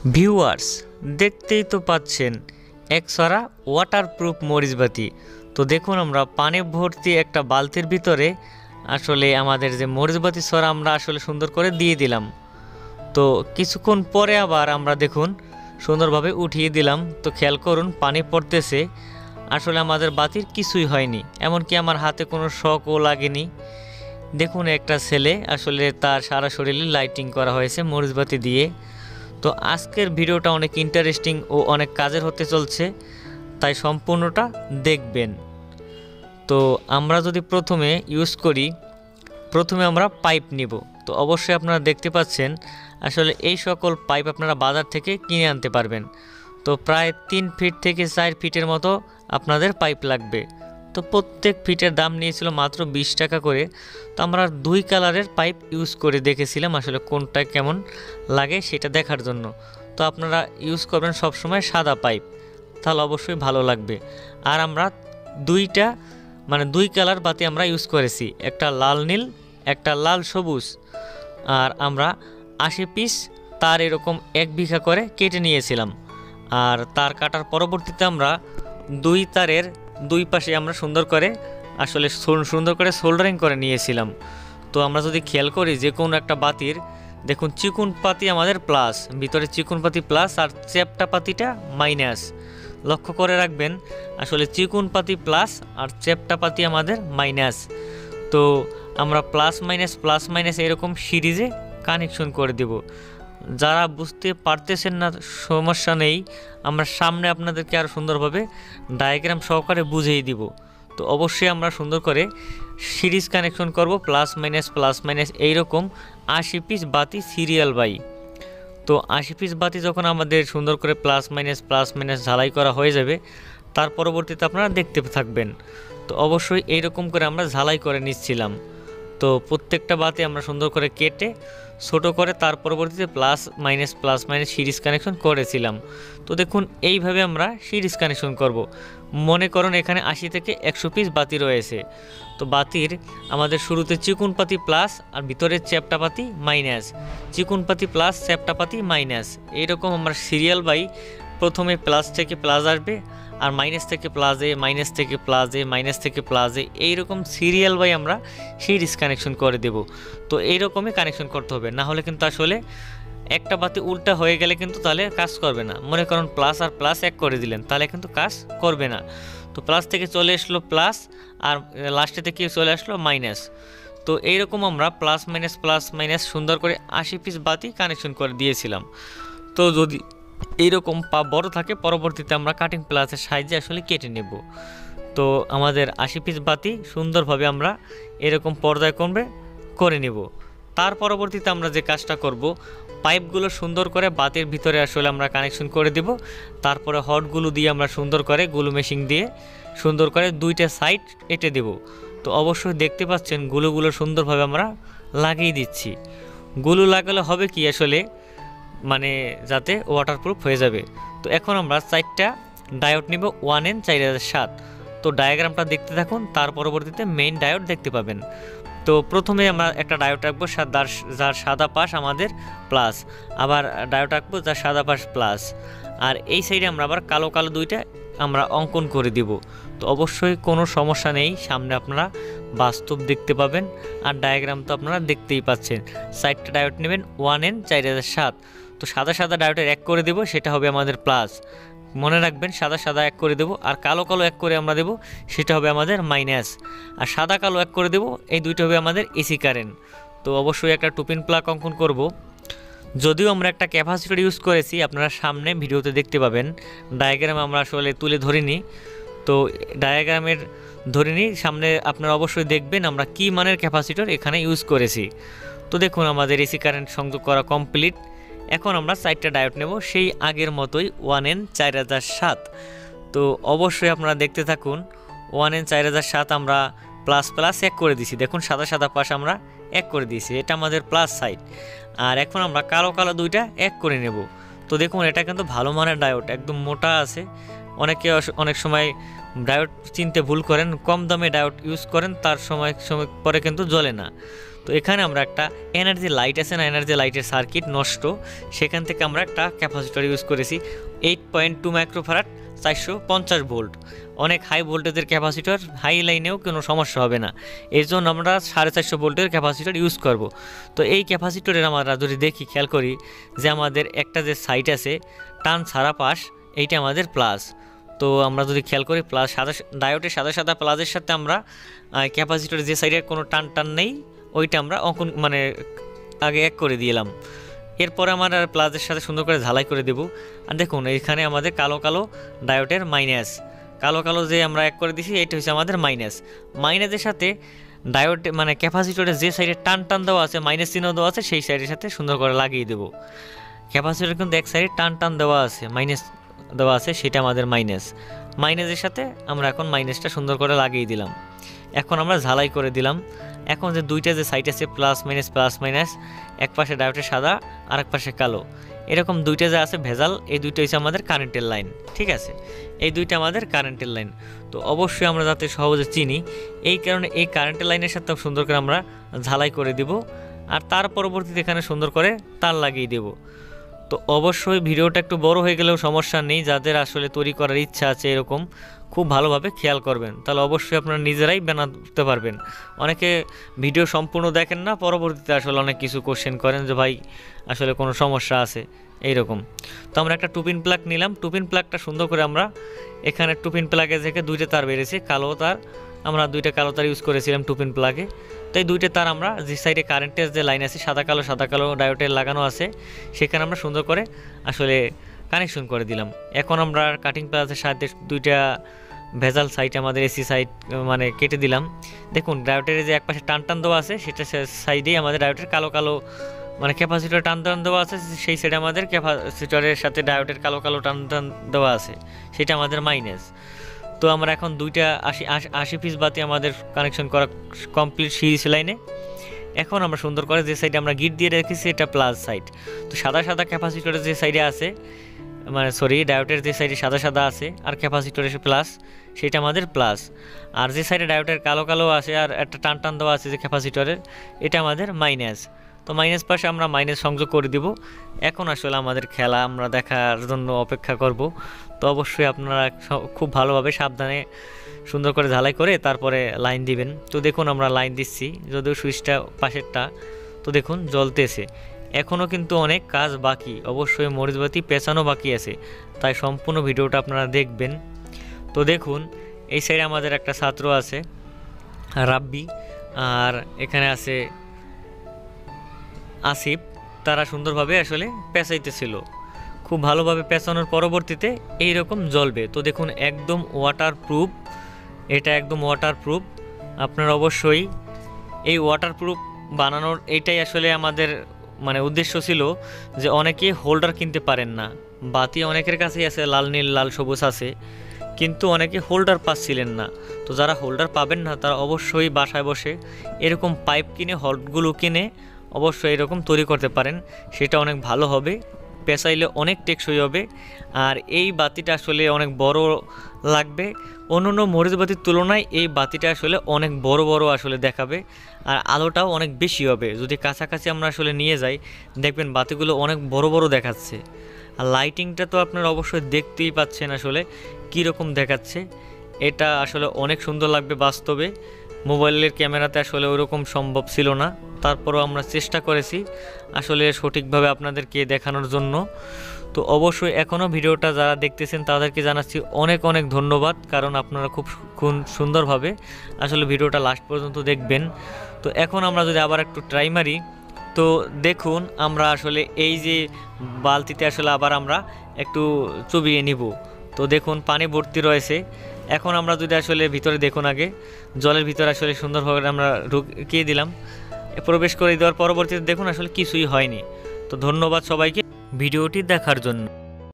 Viewers, দেখতেই তো পাচ্ছেন একসরা ওয়াটারপ্রুফ মরিচবাতি। তো দেখুন, আমরা পানি ভর্তি একটা বালতির ভিতরে আসলে আমাদের যে মরিচবাতি সরা আমরা আসলে সুন্দর করে দিয়ে দিলাম। তো কিছুক্ষণ পরে আবার আমরা দেখুন সুন্দরভাবে উঠিয়ে দিলাম। তো খেয়াল করুন, পানি পড়তেছে, আসলে আমাদের বাতির কিছুই হয়নি, এমনকি আমার হাতে কোনো শকও লাগেনি। দেখুন, একটা ছেলে আসলে তার সারা শরীরে লাইটিং করা হয়েছে মরিচবাতি দিয়ে। তো আজকের ভিডিওটা অনেক ইন্টারেস্টিং ও অনেক কাজের হতে চলছে, তাই সম্পূর্ণটা দেখবেন। তো আমরা যদি প্রথমে ইউজ করি, প্রথমে আমরা পাইপ নিব। তো অবশ্যই আপনারা দেখতে পাচ্ছেন আসলে এই সকল পাইপ আপনারা বাজার থেকে কিনে আনতে পারবেন। তো প্রায় 3 ফিট থেকে 4 ফিটের মতো আপনাদের পাইপ লাগবে। তো প্রত্যেক ফিটের দাম নিয়েছিল মাত্র 20 টাকা করে। তো আমরা 2 কালারের পাইপ ইউজ করে দেখেছিলাম আসলে কোনটা কেমন লাগে সেটা দেখার জন্য। তো আপনারা ইউজ করবেন সবসময় সাদা পাইপ, তাহলে অবশ্যই ভালো লাগবে। আর আমরা 2 কালার বাতি আমরা ইউজ করেছি, একটা লাল নীল, একটা লাল সবুজ। আর আমরা 80 পিস তার এরকম 1 বিঘা করে কেটে নিয়েছিলাম। আর তার কাটার পরবর্তীতে আমরা 2 তারের 2 পাশে আমরা সুন্দর করে সোল্ডারিং করে নিয়েছিলাম। তো আমরা যদি খেয়াল করি যে কোনো একটা বাতির, দেখুন চিকুন পাতি আমাদের প্লাস, ভিতরে চিকুন পাতি প্লাস আর চ্যাপ্টা পাতিটা মাইনাস। লক্ষ্য করে রাখবেন আসলে চিকুন পাতি প্লাস আর চ্যাপ্টা পাতি আমাদের মাইনাস। তো আমরা প্লাস মাইনাস এরকম সিরিজে কানেকশন করে দেব। যারা বুঝতে পারতেছেন না সমস্যা নেই, আমরা সামনে আপনাদেরকে আরও সুন্দরভাবে ডায়াগ্রাম সহকারে বুঝিয়ে দিব। তো অবশ্যই আমরা সুন্দর করে সিরিজ কানেকশন করব, প্লাস মাইনাস এইরকম 80 পিস বাতি সিরিয়াল বাই। তো 80 পিস বাতি যখন আমাদের সুন্দর করে প্লাস মাইনাস ঝালাই করা হয়ে যাবে, তার পরবর্তীতে আপনারা দেখতে থাকবেন। তো অবশ্যই এইরকম করে আমরা ঝালাই করে নিচ্ছিলাম। তো প্রত্যেকটা বাতি আমরা সুন্দর করে কেটে ছোট করে তার পরবর্তীতে প্লাস মাইনাস সিরিজ কানেকশন করেছিলাম। তো দেখুন, এইভাবে আমরা সিরিজ কানেকশন করব। মনে করুন এখানে 80 থেকে 100 পিস বাতি রয়েছে। তো বাতির আমাদের শুরুতে চিকুন পাতি প্লাস আর ভিতরে চ্যাপ্টা পাতি মাইনাস, চিকুন পাতি প্লাস চ্যাপ্টা পাতি মাইনাস, এইরকম আমরা সিরিয়াল বাই প্রথমে প্লাস থেকে প্লাস আসবে, আর মাইনাস থেকে প্লাসে, মাইনাস থেকে প্লাসে, এইরকম সিরিয়াল বাই আমরা সিরিজ কানেকশন করে দেব। তো এইরকমই কানেকশন করতে হবে, না হলে কিন্তু আসলে একটা বাতি উল্টা হয়ে গেলে কিন্তু তাহলে কাজ করবে না। মনে করুন প্লাস আর প্লাস এক করে দিলেন, তাহলে কিন্তু কাজ করবে না। তো প্লাস থেকে চলে আসলো প্লাস, আর লাস্টে থেকে চলে আসলো মাইনাস। তো এইরকম আমরা প্লাস মাইনাস সুন্দর করে 80 পিস বাতি কানেকশন করে দিয়েছিলাম। তো যদি এইরকম বড় থাকে, পরবর্তীতে আমরা কাটিং প্লাসের সাহায্যে আসলে কেটে নেব। তো আমাদের 80 পিস বাতি সুন্দরভাবে আমরা এরকম পর্দায় করে নেব। তার পরবর্তীতে আমরা যে কাজটা করব, পাইপগুলো সুন্দর করে বাতির ভিতরে আসলে আমরা কানেকশন করে দেব। তারপরে হটগুলো দিয়ে আমরা সুন্দর করে গুলো মেশিন দিয়ে সুন্দর করে 2টা সাইড এঁটে দেব। তো অবশ্যই দেখতে পাচ্ছেন গুলোগুলো সুন্দরভাবে আমরা লাগিয়ে দিচ্ছি। গুলো লাগালে হবে কি আসলে যাতে ওয়াটারপ্রুফ হয়ে যাবে। তো এখন আমরা 4টা ডায়োড নিব 1N4007। তো ডায়াগ্রামটা দেখতে থাকুন, তার পরবর্তীতে মেইন ডায়োড দেখতে পাবেন। তো প্রথমে আমরা একটা ডায়োড রাখবো যার সাদা পাশ আমাদের প্লাস, আবার ডায়োড রাখবো যার সাদা পাশ প্লাস, আর এই সাইডে আমরা আবার কালো 2টা আমরা অঙ্কন করে দিব। তো অবশ্যই কোনো সমস্যা নেই, সামনে আপনারা বাস্তব দেখতে পাবেন, আর ডায়াগ্রাম তো আপনারা দেখতেই পাচ্ছেন। 4টা ডায়োড নেবেন 1N4007। তো সাদা ডায়োডের 1 করে দেব, সেটা হবে আমাদের প্লাস। মনে রাখবেন সাদা 1 করে দেব, আর কালো 1 করে আমরা দেব, সেটা হবে আমাদের মাইনাস। আর সাদা কালো 1 করে দেব, এই দুইটা হবে আমাদের এসি কারেন্ট। তো অবশ্যই একটা টুপিন প্লাগ অঙ্কন করব। যদিও আমরা একটা ক্যাপাসিটর ইউজ করেছি, আপনারা সামনে ভিডিওতে দেখতে পাবেন। ডায়াগ্রাম আমরা আসলে তুলে ধরিনি, তো ডায়াগ্রামের ধরিনি, সামনে আপনারা অবশ্যই দেখবেন আমরা কি মানের ক্যাপাসিটর এখানে ইউজ করেছি। তো দেখুন, আমাদের এসি কারেন্ট সংযোগ করা কমপ্লিট। এখন আমরা 4টা ডায়োড নেব সেই আগের মতোই 1N4007। তো অবশ্যই আপনারা দেখতে থাকুন। 1N4007 আমরা প্লাস 1 করে দিয়েছি, দেখুন সাদা পাশ আমরা 1 করে দিয়েছি, এটা আমাদের প্লাস সাইড। আর এখন আমরা কালো 2টা 1 করে নেব। তো দেখুন, এটা কিন্তু ভালো মানের ডায়োড, একদম মোটা আছে, অনেকে অনেক সময় ডায়োড চিনতে ভুল করেন, কম দামে ডায়োড ইউজ করেন, তার সময় পরে কিন্তু জ্বলে না। তো এখানে আমরা একটা এনার্জি লাইট আছে না, এনার্জি লাইটের সার্কিট নষ্ট, সেখান থেকে আমরা একটা ক্যাপাসিটর ইউজ করেছি 8.2 মাইক্রোফ্যারাড 450 ভোল্ট। অনেক হাই ভোল্টেজের ক্যাপাসিটর, হাই লাইনেও কোনো সমস্যা হবে না, এর জন্য আমরা 450 ভোল্টের ক্যাপাসিটর ইউজ করব। তো এই ক্যাপাসিটরের আমরা যদি দেখি, খেয়াল করি যে আমাদের একটা যে সাইড আছে টান ছাড়া পাশ, এইটা আমাদের প্লাস। তো আমরা যদি খেয়াল করি প্লাস সাদা ডায়োডের সাদা প্লাসের সাথে আমরা ক্যাপাসিটরের যে সাইডে কোনো টান নেই ওইটা আমরা মানে আগে এক করে দিলাম। এরপরে আমার আর প্লাসের সাথে সুন্দর করে ঝালাই করে দেব। আর দেখুন এখানে আমাদের কালো ডায়োডের মাইনাস, কালো যে আমরা এক করে দিছি এটা হচ্ছে আমাদের মাইনাসের সাথে ডায়োড মানে ক্যাপাসিটরের যে সাইডে টান দেওয়া আছে, মাইনাস চিহ্ন দেওয়া আছে, সেই সাইডের সাথে সুন্দর করে লাগিয়ে দেব। ক্যাপাসিটর কিন্তু এক সাইডে টান দেওয়া আছে, মাইনাস দেওয়া আছে, সেটা আমাদের মাইনাসের সাথে আমরা এখন মাইনাসটা সুন্দর করে লাগিয়ে দিলাম। এখন আমরা ঝালাই করে দিলাম। এখন যে দুইটা যে সাইড আছে প্লাস মাইনাস, এক পাশে ডায়োডের সাদা আর এক পাশে কালো, এরকম দুইটা যে আছে ভেজাল, এই দুইটা হচ্ছে আমাদের কারেন্টের লাইন। ঠিক আছে, এই দুইটা আমাদের কারেন্টের লাইন। তো অবশ্যই আমরা যাতে সহজে চিনি, এই কারণে এই কারেন্টের লাইনের সাথে সুন্দর করে আমরা ঝালাই করে দিব, আর তার পরবর্তীতে এখানে সুন্দর করে তার লাগিয়ে দেব। তো অবশ্যই ভিডিওটা একটু বড় হয়ে গেলেও সমস্যা নেই, যাদের আসলে তৈরি করার ইচ্ছা আছে এরকম খুব ভালোভাবে খেয়াল করবেন, তাহলে অবশ্যই আপনারা নিজেরাই বানাতে পারবেন। অনেকে ভিডিও সম্পূর্ণ দেখেন না, পরবর্তীতে আসলে অনেক কিছু কোশ্চেন করেন যে ভাই আসলে কোনো সমস্যা আছে এইরকম। তো আমরা একটা টুপিন প্লাগ নিলাম, টুপিন প্লাগটা সুন্দর করে আমরা এখানে টুপিন প্লাগে থেকে দুইটা তার বেরিয়েছে, কালো তার, আমরা দুইটা কালো তার ইউজ করেছিলাম টুপিন প্লাগে। তাই দুইটা তার আমরা যে সাইডে কারেন্টের যে লাইন আছে সাদা কালো ডায়োডের লাগানো আছে, সেখানে আমরা সুন্দর করে আসলে কানেকশন করে দিলাম। এখন আমরা কাটিং প্লাসের সাথে দুইটা ভেজাল সাইড আমাদের এসি সাইড মানে কেটে দিলাম। দেখুন ডায়োডের যে এক পাশে টান দেওয়া আছে সেটা সাইডেই আমাদের ডায়োডের কালো মানে ক্যাপাসিটর টান দেওয়া আছে, সেই সাইডে আমাদের ক্যাপাসিটরের সাথে ডায়োডের কালো টান দেওয়া আছে, সেটা আমাদের মাইনাস। তো আমরা এখন দুইটা 80 পিস বাতি আমাদের কানেকশন করা কমপ্লিট সিরিজ লাইনে। এখন আমরা সুন্দর করে যে সাইডে আমরা গিট দিয়ে রেখেছি এটা প্লাস সাইড। তো সাদা ক্যাপাসিটরের যে সাইডে আছে মানে ডায়োডের যে সাইডে সাদা আছে আর ক্যাপাসিটরের প্লাস, সেটা আমাদের প্লাস। আর যে সাইডে ডায়োডের কালো আছে আর একটা টান দেওয়া আছে যে ক্যাপাসিটরের, এটা আমাদের মাইনাস। তো মাইনাস পাশে আমরা মাইনাস সংযোগ করে দিব। এখন আসলে আমাদের খেলা আমরা দেখার জন্য অপেক্ষা করব। তো অবশ্যই আপনারা খুব ভালোভাবে সাবধানে সুন্দর করে ঝালাই করে তারপরে লাইন দিবেন। তো দেখুন আমরা লাইন দিচ্ছি, যদিও সুইচটা পাশেরটা, তো দেখুন জ্বলতেছে। এখনও কিন্তু অনেক কাজ বাকি, অবশ্যই মরিচবাতি পেঁচানো বাকি আছে, তাই সম্পূর্ণ ভিডিওটা আপনারা দেখবেন। তো দেখুন এই সাইডে আমাদের একটা ছাত্র আছে রাব্বি, আর এখানে আছে আসিফ, তারা সুন্দরভাবে আসলে পেঁচাইতেছিল। খুব ভালোভাবে পেঁচানোর পরবর্তীতে এইরকম জ্বলবে। তো দেখুন একদম ওয়াটারপ্রুফ, এটা একদম ওয়াটারপ্রুফ। আপনার অবশ্যই এই ওয়াটারপ্রুফ বানানোর এইটাই আসলে আমাদের মানে উদ্দেশ্য ছিল, যে অনেকে হোল্ডার কিনতে পারেন না, বাতি অনেকের কাছেই আছে লাল নীল লাল সবুজ আছে, কিন্তু অনেকে হোল্ডার পাচ্ছিলেন না। তো যারা হোল্ডার পাবেন না তারা অবশ্যই বাসায় বসে এরকম পাইপ কিনে হলগুলো কিনে অবশ্যই এরকম তৈরি করতে পারেন, সেটা অনেক ভালো হবে, পেঁচাইলে অনেক টেকসই হবে। আর এই বাতিটা আসলে অনেক বড় লাগবে, অন্যান্য মরিচ বাতির তুলনায় এই বাতিটা আসলে অনেক বড় আসলে দেখাবে, আর আলোটাও অনেক বেশি হবে। যদি কাছাকাছি আমরা আসলে নিয়ে যাই দেখবেন বাতিগুলো অনেক বড় দেখাচ্ছে। আর লাইটিংটা তো আপনারা অবশ্যই দেখতেই পাচ্ছেন আসলে কীরকম দেখাচ্ছে, এটা আসলে অনেক সুন্দর লাগবে বাস্তবে। মোবাইলের ক্যামেরাতে আসলে ওইরকম সম্ভব ছিল না, তারপরও আমরা চেষ্টা করেছি আসলে সঠিকভাবে আপনাদেরকে দেখানোর জন্য। তো অবশ্যই এখনও ভিডিওটা যারা দেখতেছেন তাদেরকে জানাচ্ছি অনেক ধন্যবাদ, কারণ আপনারা খুব সুন্দরভাবে আসলে ভিডিওটা লাস্ট পর্যন্ত দেখবেন। তো এখন আমরা যদি আবার একটু ট্রাই মারি, তো দেখুন আমরা আসলে এই যে বালতিতে আসলে আবার আমরা একটু চুবিয়ে নিব। তো দেখুন পানি ভর্তি রয়েছে। এখন আমরা যদি আসলে ভিতরে দেখুন, আগে জলের ভিতরে আসলে সুন্দরভাবে আমরা ঢুকিয়ে দিলাম, প্রবেশ করে দেওয়ার পরবর্তীতে দেখুন আসলে কিছুই হয়নি। তো ধন্যবাদ সবাইকে ভিডিওটি দেখার জন্য।